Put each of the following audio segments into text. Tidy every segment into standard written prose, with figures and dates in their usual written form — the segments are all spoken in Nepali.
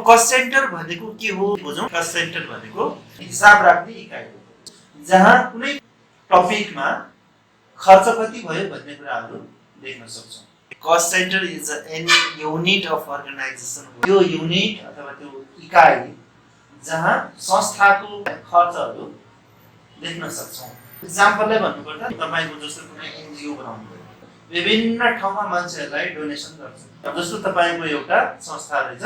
कस्ट सेन्टर भनेको के हो बुझौँ। कस्ट सेन्टर भनेको हिसाब राख्ने इकाइ हो जहाँ कुनै टपिकमा खर्च कति भयो भन्ने कुराहरू देख्न सक्छौँ। Cost centre is any unit of organisation. त्यो युनिट अथवा त्यो इकाइ जहाँ संस्थाको खर्चहरू देख्न सक्छौँ। इक्जाम्पललाई भन्नुपर्दा तपाईको जस्तो कुनै एनजिओ बनाउनु भयो, विभिन्न ठाउँमा मान्छेहरूलाई डोनेसन गर्छ। जस्तो तपाईको एउटा संस्था रहेछ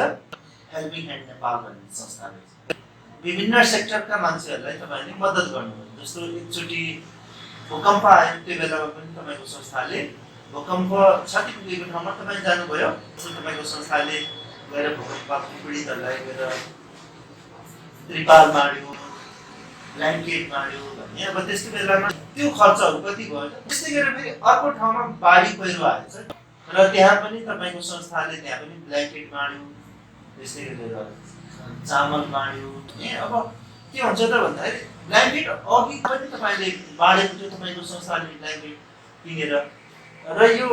हेल्पिङ ह्यान्ड नेपाल भन्ने संस्था रहेछ, विभिन्न सेक्टरका मान्छेहरूलाई तपाईले मद्दत गर्नुभयो। जस्तो एकचोटि भूकम्प आयो, त्यो बेलामा पनि तपाईको संस्थाले भूकम्प क्षति पुगेको ठाउँमा तपाईँ जानुभयो। जस्तो तपाईको संस्थाले गएर भूकम्प पीडितहरूलाई गएर त्रिपाल माड्यो, ब्ल्याङ्केट माड्यो भन्ने। अब त्यस्तो बेलामा त्यो खर्चहरू कति भयो। त्यस्तै गरेर फेरि अर्को ठाउँमा बाढी पहिरो आएछ र त्यहाँ पनि तपाईको संस्थाले त्यहाँ पनि ब्ल्याङ्केट माड्यो, त्यस्तै गरेर चामल बाँड्यो। अब के हुन्छ त भन्दाखेरि ब्ल्याङ्केट अघि पनि तपाईँले बाँडेको थियो, तपाईँको संस्थाले ब्ल्याङ्केट किनेर, र यो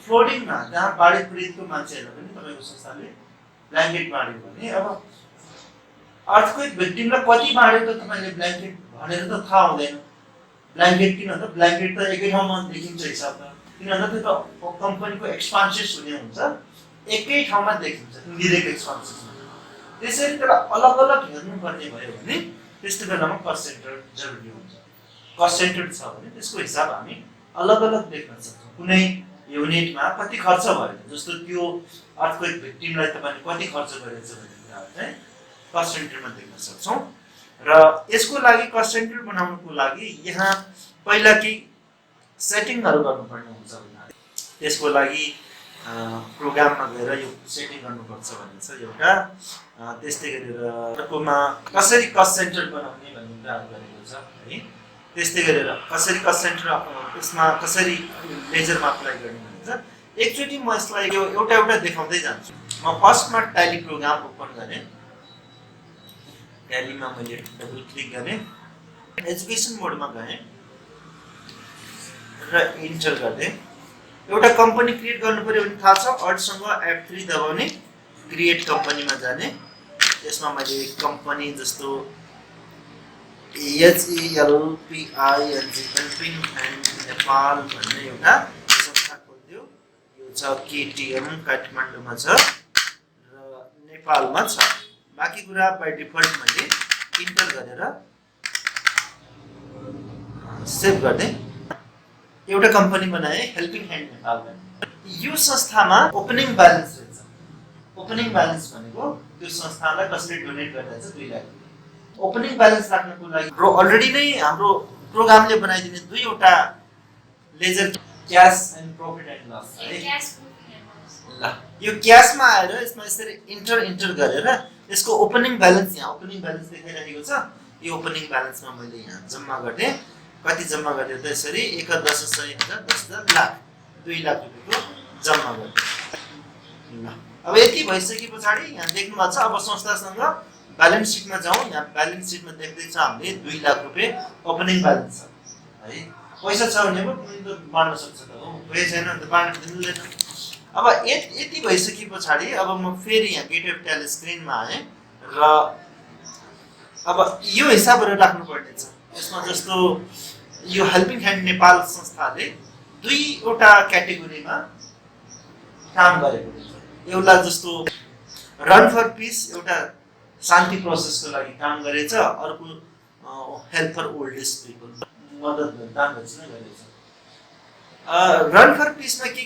फ्लोडिङमा जहाँ बाढी पीडितको मान्छेहरूलाई पनि तपाईँको संस्थाले ब्ल्याङ्केट बाँड्यो भने अब अर्थक्वेक भिक्टिमलाई कति बाँड्यो त तपाईँले ब्ल्याङ्केट भनेर त थाहा हुँदैन। ब्ल्याङ्केट किन त ब्ल्याङ्केट त एकै ठाउँमा देखिन्छ हिसाब त, किन भन्दा त्यो त कम्पनीको एक्सपान्सेस हुने हुन्छ, एकै ठाउँमा देखिन्छ इन्डिरेक्ट एक्सपान्सेस। त्यसरी त्यसलाई अलग अलग हेर्नुपर्ने भयो भने त्यस्तो बेलामा कस्ट सेन्टर जरुरी हुन्छ। कस्ट सेन्टर छ भने त्यसको हिसाब हामी अलग अलग देख्न सक्छौँ। कुनै युनिटमा कति खर्च भयो, जस्तो त्यो अर्थक्वेक भिक्टिमलाई तपाईँले कति खर्च गरेछ भन्ने कुराहरू चाहिँ कस्ट सेन्टरमा देख्न सक्छौँ। र यसको लागि कस्ट सेन्टर बनाउनुको लागि यहाँ पहिला केही सेटिङहरू गर्नुपर्ने हुन्छ भने त्यसको लागि प्रोग्राममा गएर यो सेटिङ गर्नुपर्छ भन्ने छ एउटा। त्यस्तै गरेर अर्कोमा कसरी कस्ट सेन्टर बनाउने भन्ने कुराहरू गरेको छ है। त्यस्तै गरेर कसरी कस्ट सेन्टर यसमा कसरी लेजरमा अप्लाई गर्ने भन्छ। एकचोटि म यसलाई यो एउटा एउटा देखाउँदै जान्छु। म फर्स्टमा ट्याली प्रोग्राम ओपन गरेँ, ट्यालीमा मैले डबल क्लिक गरेँ, एजुकेसन मोडमा गएँ र इन्टर गर्दै एउटा कम्पनी क्रिएट गर्नु पर्यो भने थाहा छ, अल्टसँग F3 दबाउने, क्रिएट कम्पनीमा जाने। यसमा मैले कम्पनी जस्तो HELPING हेल्पिङ ह्यान्ड नेपाल भन्ने एउटा संस्था खोलिदियो। यो छ KTM काठमाडौँमा छ र नेपालमा छ। बाँकी कुरा बाई डिफल्ट मैले इन्टर गरेर सेभ गर्दै एउटा कम्पनी बनाए हेल्पिङ ह्यान्ड नेपाल भन्ने। यो संस्थामा ओपनिङ ब्यालेन्स रहेछ। ओपनिङ ब्यालेन्स भनेको त्यो संस्थालाई कसले डोनेट गरिरहेछ 2 लाख। ओपनिङ ब्यालेन्स राख्नको लागि अलरेडी नै हाम्रो प्रोग्रामले बनाइदिने दुईवटा ledger cash and profit and loss है। ल यो क्याशमा आएर यसमा यसरी इन्टर गरेर यसको ओपनिङ ब्यालेन्स, यहाँ ओपनिङ ब्यालेन्स देखाइरहेको छ। यो ओपनिङ ब्यालेन्समा मैले यहाँ जम्मा गर्दै कति जम्मा गरेँ त यसरी 1,10,100,000 लाख 2 लाख रुपैयाँको जम्मा गरेँ। ल अब यति भइसके पछाडि यहाँ देख्नु भएको छ। अब संस्थासँग ब्यालेन्स सिटमा जाउँ। यहाँ ब्यालेन्स सिटमा देख्दैछ हामीले 2 लाख रुपैयाँ ओपनिङ ब्यालेन्स छ है। पैसा छ भने पो बाँड्न सक्छ त हो, पैसा छैन भने त बाँड्न दिँदैन। अब यति भइसके पछाडि अब म फेरि यहाँ गेट अफ ट्याली स्क्रिनमा आएँ र अब यो हिसाबहरू राख्नुपर्ने छ। यसमा जस्तो यो हेल्पिङ ह्यान्ड नेपाल संस्थाले दुईवटा क्याटेगोरीमा काम गरेको छ। एउटा जस्तो रन फर पिस, एउटा शान्ति प्रोसेसको लागि काम गरेछ, अर्को help for old age people मद्दत दान दक्षिणा गरेछ। रन फर पिसमा के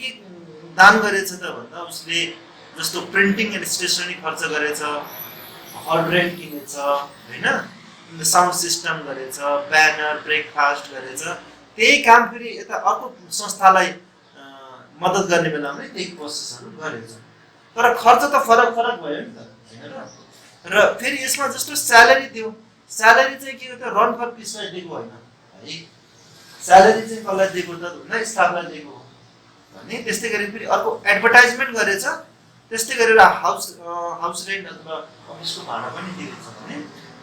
दान गरेछ त भन्दा उसले जस्तो प्रिन्टिङ एन्ड स्टेसनरी खर्च गरेछ, हर्ड किनेछ हैन, साउन्ड सिस्टम गरेछ, ब्यानर ब्रेकफास्ट गरेछ। त्यही काम फेरि यता अर्को संस्थालाई मद्दत गर्ने बेलामा त्यही प्रोसेसहरू गरेछ। तर खर्च त फरक भयो नि त हैन र। र फेरि यसमा जस्तो स्यालेरी दियो, स्यालेरी चाहिँ के हो त रन फर पिसलाई दिएको होइन है। स्यालेरी चाहिँ कसलाई दिएको त भन्दा स्टाफलाई दिएको हो भने। त्यस्तै गरी फेरि अर्को एडभर्टाइजमेन्ट गरेछ, त्यस्तै गरेर हाउस रेन्ट अथवा अफिसको भाडा पनि दिएको छ भने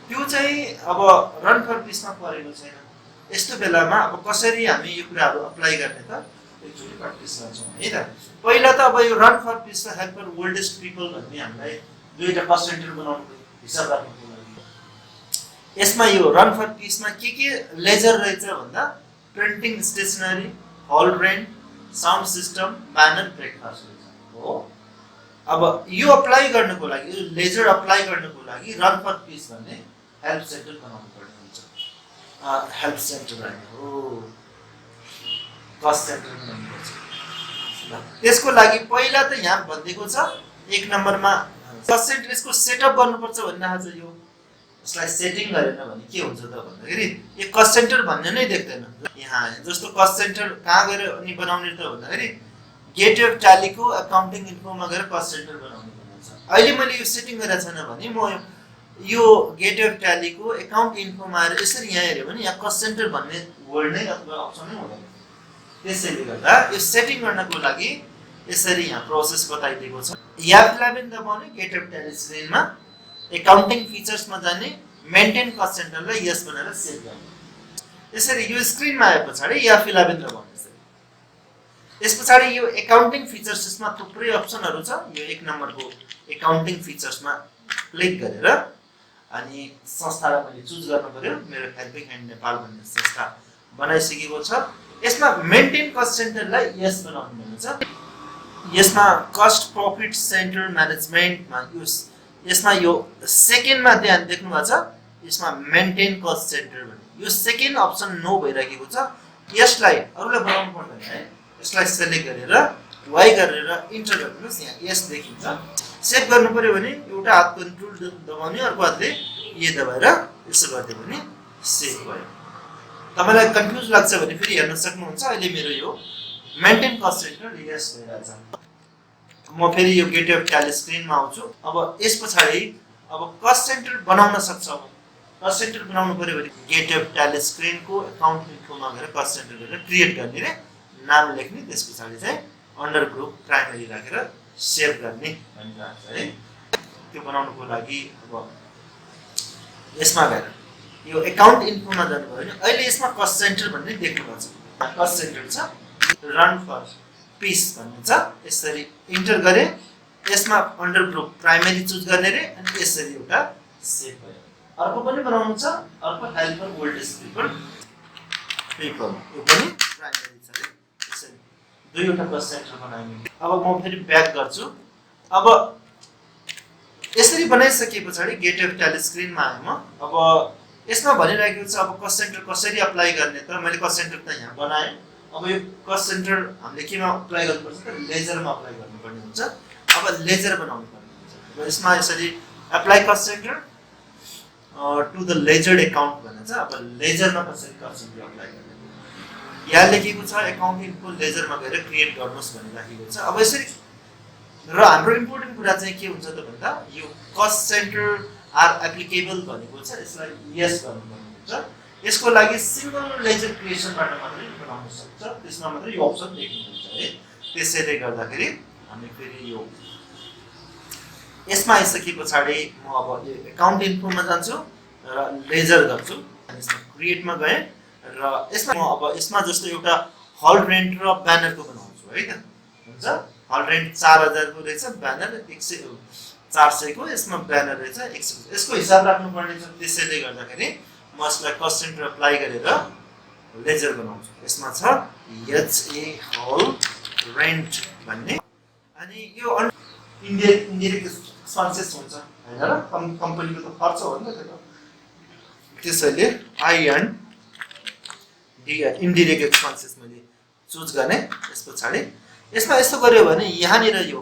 त्यो चाहिँ अब रन फर पिसमा परेको छैन। यस्तो बेलामा अब कसरी हामी यो कुराहरू अप्लाई गर्ने त एकचोटि प्र्याक्टिस गर्छौँ है त। पहिला त अब यो रन फर पिस र help for old age people भन्ने हामीलाई दुईटा कस्ट सेन्टर बनाउनु पर्यो हिसाब राख्नुको लागि। यसमा यो रन फर पिसमा के लेजर रहेछ भन्दा printing stationery, hall rent, sound system, banner, breakfast रहेछ हो। अब यो अप्लाई गर्नको लागि, यो लेजर अप्लाई गर्नको लागि रन फर पिस भन्ने हेल्प सेन्टर बनाउनु पर्ने हुन्छ। हेल्प सेन्टर भन्ने हो कस्ट सेन्टर बनाउनु पर्छ। त्यसको लागि पहिला त यहाँ भनिदिएको छ 1 नम्बरमा कस्ट सेन्टर यसको सेटअप गर्नुपर्छ भनिरहेको छ। यो यसलाई सेटिङ गरेन भने के हुन्छ त भन्दाखेरि यो कस्ट सेन्टर भन्ने नै देख्दैन। यहाँ जस्तो कस्ट सेन्टर कहाँ गएर अनि बनाउने त भन्दाखेरि गेटवे अफ ट्यालीको अकाउन्टिङ इन्फोमा गएर कस्ट सेन्टर बनाउने भन्छ। अहिले मैले यो सेटिङ गरेको छैन भने म यो गेटवे अफ ट्यालीको अकाउन्ट इन्फोमा आएर यसरी यहाँ हेऱ्यो भने यहाँ कस्ट सेन्टर भन्ने वर्ड नै अथवा अप्सन नै हुँदैन। त्यसैले गर्दा यो सेटिङ गर्नको लागि यसरी यहाँ प्रोसेस बताइदिएको छ। F11 दबाउने गेटवे अफ ट्याली स्क्रिनमा अकाउन्टिङ फिचर्समा जाने मेन्टेन कस्ट सेन्टरलाई यस भनेर सेभ गर्ने। यसरी यो स्क्रिनमा आए पछाडि F11 दबाउने। त्यस पछाडि यो अकाउन्टिङ फिचर्समा थुप्रै अप्सनहरू छ। यो 1 नम्बरको अकाउन्टिङ फिचर्समा क्लिक गरेर अनि संस्थालाई मैले चुज गर्नु पर्यो। मेरो हेल्पिङ ह्यान्ड नेपाल भन्ने संस्था बनाइसकेको छ। यसमा मेन्टेन कस्ट सेन्टरलाई यस बनाउनु भनेको छ। यसमा कस्ट प्रफिट सेन्टर म्यानेजमेन्टमा यसमा यो सेकेन्डमा ध्यान देख्नु भएको छ। यसमा मेन्टेन कस्ट सेन्टर भन्ने यो सेकेन्ड अप्सन नो भइराखेको छ। यसलाई अरूलाई बनाउनु पर्दैन है। यसलाई सेलेक्ट गरेर वाइ गरेर इन्टर गर्नुहोस्। यहाँ यस देखिन्छ। सेभ गर्नु पर्यो भने एउटा हात कन्ट्रोल दबाउने, अर्को हातले ए दबाएर यसो गर्दै भने सेभ भयो। तपाईलाई कन्फ्युज लाग्छ भने फेरि हेर्न सक्नुहुन्छ। अहिले मेरो यो मेन्टेन कस्ट सेन्टर यस भइरहेछ। म फेरि यो गेटवे अफ ट्याली स्क्रिनमा आउँछु। अब यस पछाडि अब कस्ट सेन्टर बनाउन सक्छ। अब कस्ट सेन्टर बनाउनु पर्यो भने गेटवे अफ ट्याली स्क्रिनको अकाउन्ट इन्फोमा गएर कस्ट सेन्टर गरेर क्रिएट गर्ने रे नाम लेख्ने, त्यस पछाडि चाहिँ अन्डर ग्रुप प्राइमरी राखेर सेभ गर्ने भनिरहेको छ है। त्यो बनाउनुको लागि अब यसमा गएर यो अकाउन्ट इन्फोमा जानुभयो भने अहिले यसमा कस्ट सेन्टर भन्ने देख्नुभएको छ। कस्ट सेन्टर छ, रन फर पिस भन्ने छ। यसरी इन्टर गरे यसमा अन्डर ग्रुप प्राइमरी चुज गर्ने रे अनि यसरी एउटा सेभ भयो। अर्को पनि बनाउनु छ। अर्को हेल्पर ओल्डेज पिपल यो पनि प्राइमरी छ रे। यसरी दुईवटा कस्ट सेन्टर बनाइने। अब म फेरि ब्याक गर्छु। अब यसरी बनाइसके पछाडि गेटवे अफ ट्याली स्क्रिनमा आएँ म। अब यसमा भनिरहेको छ अब कस्ट सेन्टर कसरी अप्लाई गर्ने त। मैले कस्ट सेन्टर त यहाँ बनाएँ। अब यो कस्ट सेन्टर हामीले केमा अप्लाई गर्नुपर्छ त लेजरमा अप्लाई गर्नुपर्ने हुन्छ। अब लेजर बनाउनु पर्ने हुन्छ। अब यसमा यसरी apply cost centre to the ledger account भनेर छ। अब लेजरमा कसरी कस्ट सेन्टर अप्लाई गर्ने यहाँ लेखेको छ। अकाउन्ट इन्फो लेजरमा गएर क्रिएट गर्नुहोस् भनिराखेको छ। अब यसरी र हाम्रो इम्पोर्टेन्ट कुरा चाहिँ के हुन्छ त भन्दा यो कस्ट सेन्टर आर एप्लिकेबल भनेको छ। यसलाई यस गर्नुपर्ने हुन्छ। यसको लागि सिंगल लेजर क्रिएसनबाट मात्रै बनाउन सक्छ। त्यसमा मात्रै यो अप्सन देख्नुहुन्छ है। त्यसैले गर्दाखेरि हामी फेरि यो यसमा आइसके पछाडि म अब यो अकाउन्ट इन्फोमा जान्छु र लेजर गर्छु। अनि यसमा क्रिएटमा गएँ र यसमा म अब यसमा जस्तो एउटा हल रेन्ट र ब्यानरको बनाउँछु है त। हुन्छ हल रेन्ट 4000 को रहेछ, ब्यानर 400 को। यसमा ब्यानर रहेछ 100। यसको हिसाब राख्नुपर्ने छ। त्यसैले गर्दाखेरि म यसलाई कस्ट सेन्टर अप्लाई गरेर लेजर बनाउँछु। यसमा छ HA हल रेन्ट भन्ने। अनि यो इन्डाइरेक्ट एक्सपेन्सेस हुन्छ हैन र। कम्पनीको त खर्च हो नि त त्यो। त्यसैले इन्डाइरेक्ट एक्सपेन्सेस मैले चुज गर्ने। यस पछाडि यसमा यस्तो गर्यो भने यहाँनिर यो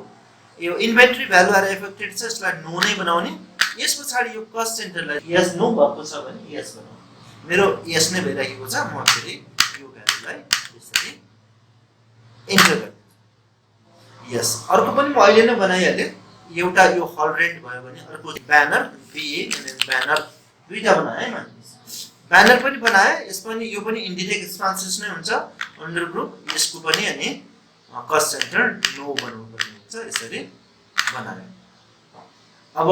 इन्भेन्टरी भ्यालु आएर एफेक्टेड छ। यसलाई नो नै बनाउने। यस पछाडि यो कस्ट सेन्टरलाई यस नो भएको छ भने यस बनाउने। मेरो यस नै भइरहेको छ। म फेरि यो भ्यालुलाई यसरी इन्टर गर्छु। यस अर्को पनि म अहिले नै बनाइहालेँ। एउटा यो हल रेन्ट भयो भने अर्को ब्यानर BA अनि ब्यानर दुईटा बनाएँ है। ब्यानर पनि बनाएँ। यस पनि यो पनि इन्डाइरेक्ट एक्सपेन्सेस नै हुन्छ अन्डर ग्रुप। यसको पनि अनि कस्ट सेन्टर नो बनाउनु पर्ने हुन्छ। यसरी बनाएँ। अब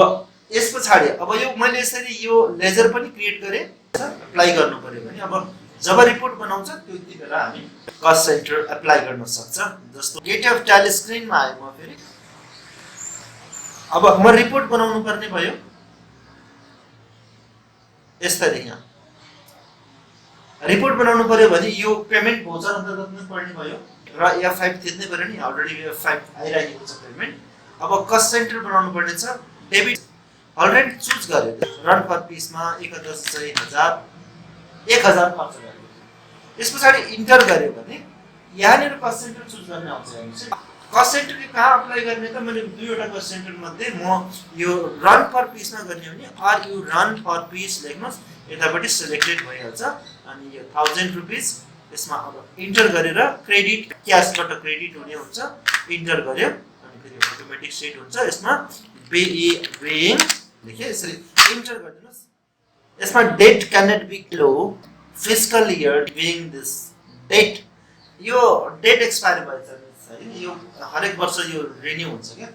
यस पछाडि अब यो मैले यसरी यो लेजर पनि क्रिएट गरेँ। अप्लाई गर्नु पर्यो भने अब जब रिपोर्ट बनाउँछ त्यति बेला हामी कस्ट सेन्टर अप्लाई गर्न सक्छ। जस्तो गेटवे अफ ट्याली स्क्रिनमा आए म फेरि अब म रिपोर्ट बनाउनु पर्ने भयो यसरी यहाँ रिपोर्ट बनाउनु पर्यो भने यो पेमेन्ट भोचर अन्तर्गत नै पर्ने भयो र F5 तिर्नै पर्यो नि अलरेडी F5 आइराखेको छ पेमेन्ट अब कस्ट सेन्टर बनाउनु पर्ने छ डेबिट अलरेडी चुज गर्यो रन पर पिसमा 11,000 1000 खर्च गर्यो त्यसपछि इन्टर गर्यो भने यहाँनिर कस्ट सेन्टर चुज गर्ने आउँछ हेर्नुस् कस्ट सेन्टर कहाँ अप्लाई गर्ने त मैले दुईवटा कस्ट सेन्टर मध्ये म यो रन पर पिसमा गर्ने हो नि R U run per piece लेख्नुस् यतापट्टि सिलेक्टेड भइहाल्छ अनि यो 1000 रुपैयाँ यसमा अब इन्टर गरेर क्रेडिट क्याशबाट क्रेडिट हुने हुन्छ इन्टर गर्यो अनि फेरि अटोमेटिक सेट हुन्छ यसमा वेइङ लेखे यसरी इन्टर गरिदिनुस् यसमा date cannot be low fiscal year वेइङ दिस डेट यो डेट एक्सपायर भएछ हैन यो हरेक वर्ष यो रिन्यू हुन्छ के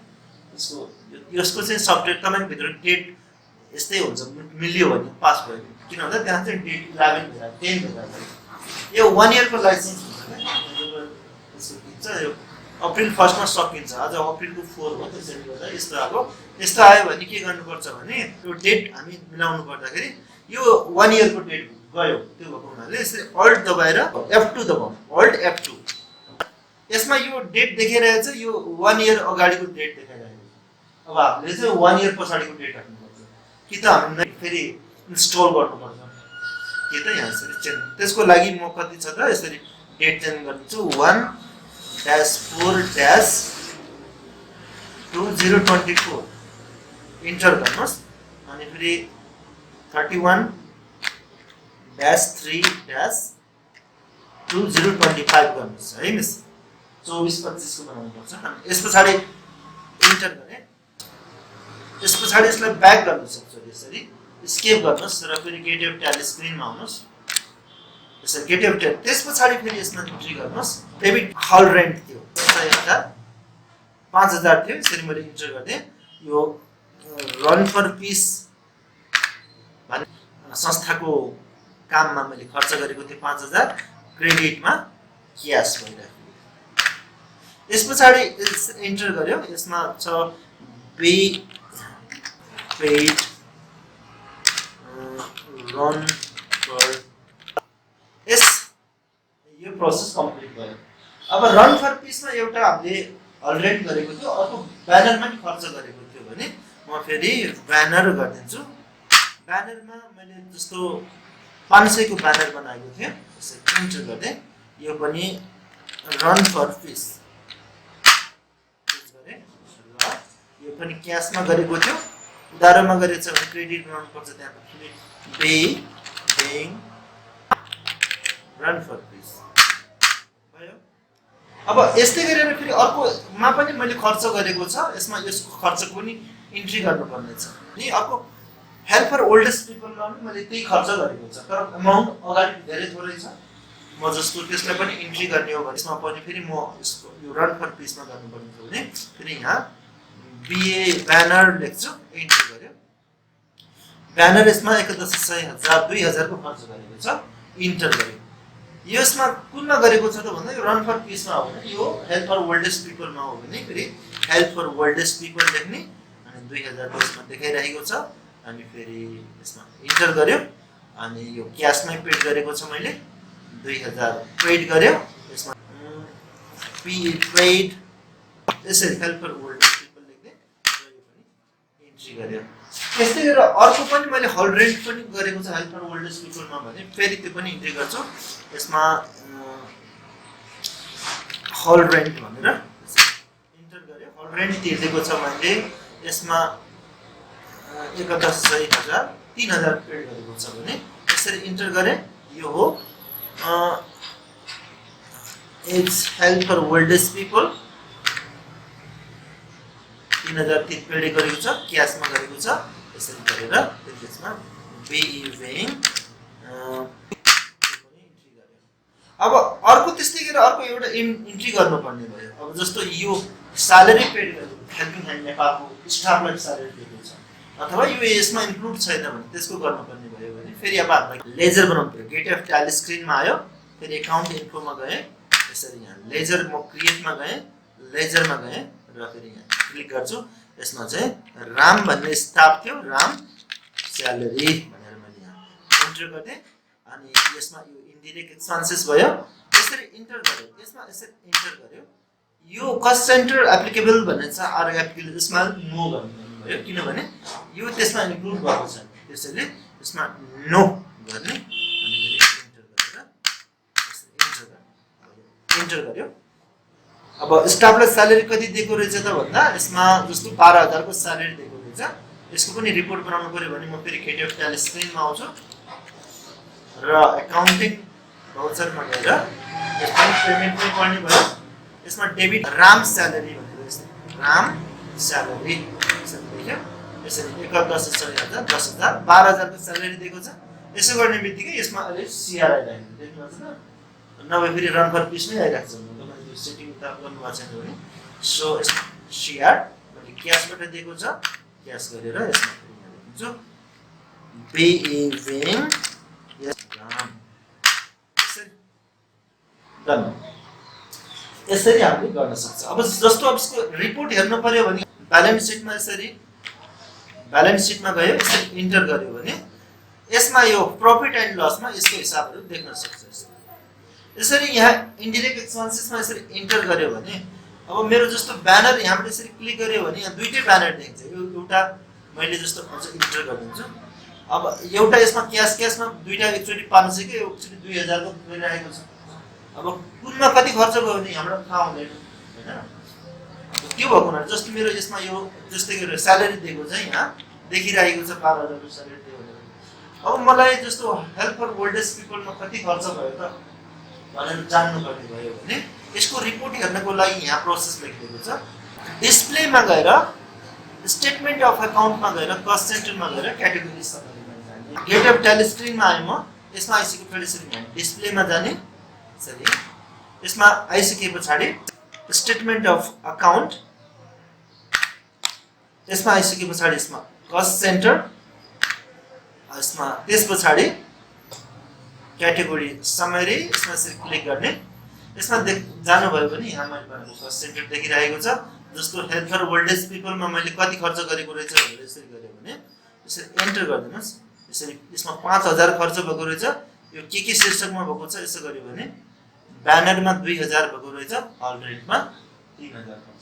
यसको चाहिँ सफ्टवेयर तपाईको भित्र डेट यस्तै हुन्छ मिल्यो भने पास भयो किन भन्दा त्यहाँ चाहिँ डेट 11 भेरा 10 भेरा यो 1 इयर को लाइसेन्स हुन्छ के यसको दिन्छ यो अप्रिल 1 मा सकिन्छ आज अप्रिल को 4 हो त्यसैले गर्दा यस्तो आयो भने के गर्नुपर्छ भने यो डेट हामी मिलाउनु पर्दाखेरि यो 1 इयर को डेट गयो त्यो भएको हुनाले यसरी अल्ट दबाएर F2 दबाउनु अल्ट F2 यसमा यो डेट देखाइरहेछ यो 1 इयर अगाडिको डेट देखाइरहेको अब हामीले चाहिँ 1 इयर पछाडिको डेट राख्नुपर्छ कि त हामीले फेरि इन्स्टल गर्नुपर्छ के त यहाँ यसरी चेन्ज त्यसको लागि म कति छ त यसरी डेट चेन्ज गर्छु 1-4-2024 इन्टर गर्नुस् अनि फेरि 31-3-2025 गर्नुस् है मिस 24-25 को बनाउनु पर्छ अनि यसपछि इन्टर गरे त्यसपछि यसलाई ब्याक गर्नु सक्छ यसरी स्केप गर्नुस् र फेरि गेट अफ ट्याली स्क्रिनमा आउनुस् यसरी गेट अफ ट्याली त्यसपछि फेरि यसमा इन्ट्री गर्नुस् डेबिट हल रेन्ट थियो 5000 थियो यसरी मैले इन्टर गर्दै यो रन फर पिस भने संस्थाको काममा मैले खर्च गरेको थिएँ 5000 क्रेडिटमा क्याश भइरहेको यसपछि इन्टर गर्यो यसमा छ पेड रन फर यस यो प्रोसेस कम्प्लिट भयो अब रन फर पिसमा एउटा हामीले अलरेडी गरेको थियो अर्को ब्यानरमा नि खर्च गरेको थियो भने म फेरि ब्यानर गरिदिन्छु ब्यानरमा मैले जस्तो 500 को ब्यानर बनाएको थिएँ यसरी इन्टर गर्दै यो पनि रन फर पिस यो पनि क्याशमा गरेको थियो उधारोमा गरेछ भने क्रेडिट बनाउनु पर्छ त्यहाँ पेइङ रन फर पिस भयो अब यस्तै गरेर फेरि अर्कोमा पनि मैले खर्च गरेको छ यसमा यसको खर्चको पनि इन्ट्री गर्नुपर्ने छ अनि अर्को हेल्प फर ओल्डेस्ट पिपलमा पनि मैले त्यही खर्च गरेको छ तर अमाउन्ट अगाडि धेरै थोरै छ म जस्तो त्यसलाई पनि इन्ट्री गर्ने हो भने यसमा पनि फेरि म यसको यो रन फर पिसमा गर्नुपर्ने छ भने फेरि यहाँ बीए ब्यानर लेख्छु इन्टर गर्यो ब्यानर यसमा 11,100 2000 को खर्च गरेको छ इन्टर गर्यो यसमा कुनमा गरेको छ त भन्दा यो रन फर पिसमा हो भने यो हेल्प फर ओल्डेस्ट पिपलमा हो भने फेरि हेल्प फर ओल्डेस्ट पिपल लेख्ने अनि 2000 को यसमा देखाइरहेको छ अनि फेरि यसमा इन्टर गर्यो अनि यो क्याशमै पेड गरेको छ मैले 2000 पेड गर्यो यसमा पेड यसरी हेल्प फर ओल्डेस्ट गर्यो त्यस्तै गरेर अर्को पनि मैले हल रेन्ट पनि गरेको छ हेल्प फर ओल्डेस्ट पिपलमा भने फेरि त्यो पनि इन्ट्री गर्छु यसमा हल रेन्ट भनेर इन्टर गर्यो हल रेन्ट तिरेको छ मैले यसमा 11,000 3000 पेड गरेको छ भने यसरी इन्टर गरे यो हो it's help for oldest people 3000 paid गरेको छ क्याशमा गरेको छ यसरी गरेर त्यसमा वेइङ इन्ट्री गर्यो अब अर्को त्यस्तै गरेर अर्को एउटा इन्ट्री गर्नुपर्ने भयो अब जस्तो यो स्यालेरी पेड गरेको हेल्पिङ ह्यान्ड नेपालको स्टाफलाई स्यालेरी दिएको छ अथवा यो यसमा इन्क्लुड छैन भने त्यसको गर्नुपर्ने भयो भने फेरि अब हामीलाई लेजर बनाउनु पर्यो गेट अफ ट्याली स्क्रिनमा आयो फेरि एकाउन्ट इन्फोमा गए यसरी यहाँ लेजर म क्रिएटमा गए लेजरमा गए र फेरि यहाँ क्लिक गर्छु यसमा चाहिँ राम भन्ने स्टाफ थियो, राम स्यालेरी भनेर मैले यहाँ इन्टर गरेँ। अनि यसमा यो इन्डिरेक्ट एक्सपेन्सेस भयो, यसरी इन्टर गर्यो, यसमा यसरी इन्टर गर्यो। यो कस्ट सेन्टर एप्लिकेबल भनेर छ आर एप्लिकेबल, यसमा नो गर्नु भयो किनभने यो त्यसमा इन्क्लुड भएको छ, त्यसैले यसमा नो गर्ने। अनि इन्टर गरेर इन्टर गर्यो। अब स्टाफलाई स्यालेरी कति दिएको रहेछ त भन्दा यसमा जस्तो 12,000 को स्यालेरी दिएको रहेछ। यसको पनि रिपोर्ट बनाउनु पर्यो भने म फेरि गेट अफ ट्याली स्क्रिनमा आउँछु र एकाउन्टिङ भाउचरमा गएर यसमा पेमेन्ट पनि पर्ने भयो। यसमा डेबिट राम स्यालेरी भनेर राम स्यालेरी देख्यो, यसरी 1,10,000 12,000 को स्यालेरी दिएको छ। यसो गर्ने बित्तिकै यसमा अहिले सिआर आइरहेको देख्नुहुन्छ त, नभए फेरि रन फर पिस नै आइरहेको छ। तपाईँले सेटिङ त गर्नु भएको छैन भने सो सिआर मैले क्यासबाट दिएको छ, क्यास गरेर यसमा लेख्छु बिइभिङ यस राम डन। यसरी हामीले गर्न सक्छ। अब जस्तो अब यसको रिपोर्ट हेर्नु पर्यो भने ब्यालेन्स सिटमा यसरी ब्यालेन्स सिटमा गयो, यसरी इन्टर गर्यो भने यसमा यो प्रॉफिट एन्ड लसमा यसको हिसाबहरु देख्न सक्छ। यसरी यहाँ इन्डाइरेक्ट एक्सपेन्सेसमा यसरी इन्टर गर्यो भने अब मेरो जस्तो ब्यानर यहाँबाट यसरी क्लिक गर्यो भने यहाँ दुईटै ब्यानर देखिन्छ। एउटा मैले जस्तो अझ इन्टर गरिदिन्छु। अब एउटा यसमा क्यासमा दुईटा एकचोटी 500 को एकचोटी 2000 को गइरहेको छ। अब कुनमा कति खर्च भयो भने हाम्रो थाहा हुँदैन हैन। के भएको हुनाले जस्तो मेरो यसमा यो जस्तै गरेर स्यालेरी दिएको छ, यहाँ देखिरहेको छ 12,000 को स्यालेरी दिएको। अब मलाई जस्तो हेल्प फर ओल्ड एज पिपलमा कति खर्च भयो त भनेर जान्नु पर्ने भयो भने यसको रिपोर्ट हेर्नको लागि यहाँ प्रोसेस लेखिएको छ। डिस्प्लेमा गएर स्टेटमेन्ट अफ अकाउन्टमा गएर कस्ट सेन्टरमा गएर क्याटेगोरी समरीमा जाने। गेट अफ ट्याली स्क्रिनमा आए म यसमा आइसके पछाडि डिस्प्लेमा जाने सरी यसमा आइसके पछाडि स्टेटमेन्ट अफ अकाउन्ट यसमा आइसके पछाडि यसमा कस्ट सेन्टर यसमा त्यस पछाडि क्याटेगोरी समरी यसमा यसरी क्लिक गर्ने। यसमा जानु भयो भने यहाँ मैले भनेको कस्ट सेन्टर देखिरहेको छ। जस्तो हेल्थ फर ओल्ड एज पिपलमा मैले कति खर्च गरेको रहेछ भनेर यसरी गर्यो भने यसरी एन्टर गरिदिनुस्। यसरी यसमा 5,000 खर्च भएको रहेछ। यो के शीर्षकमा भएको छ यसो गर्यो भने ब्यानरमा 2,000 भएको रहेछ, अल रेटमा 3,000।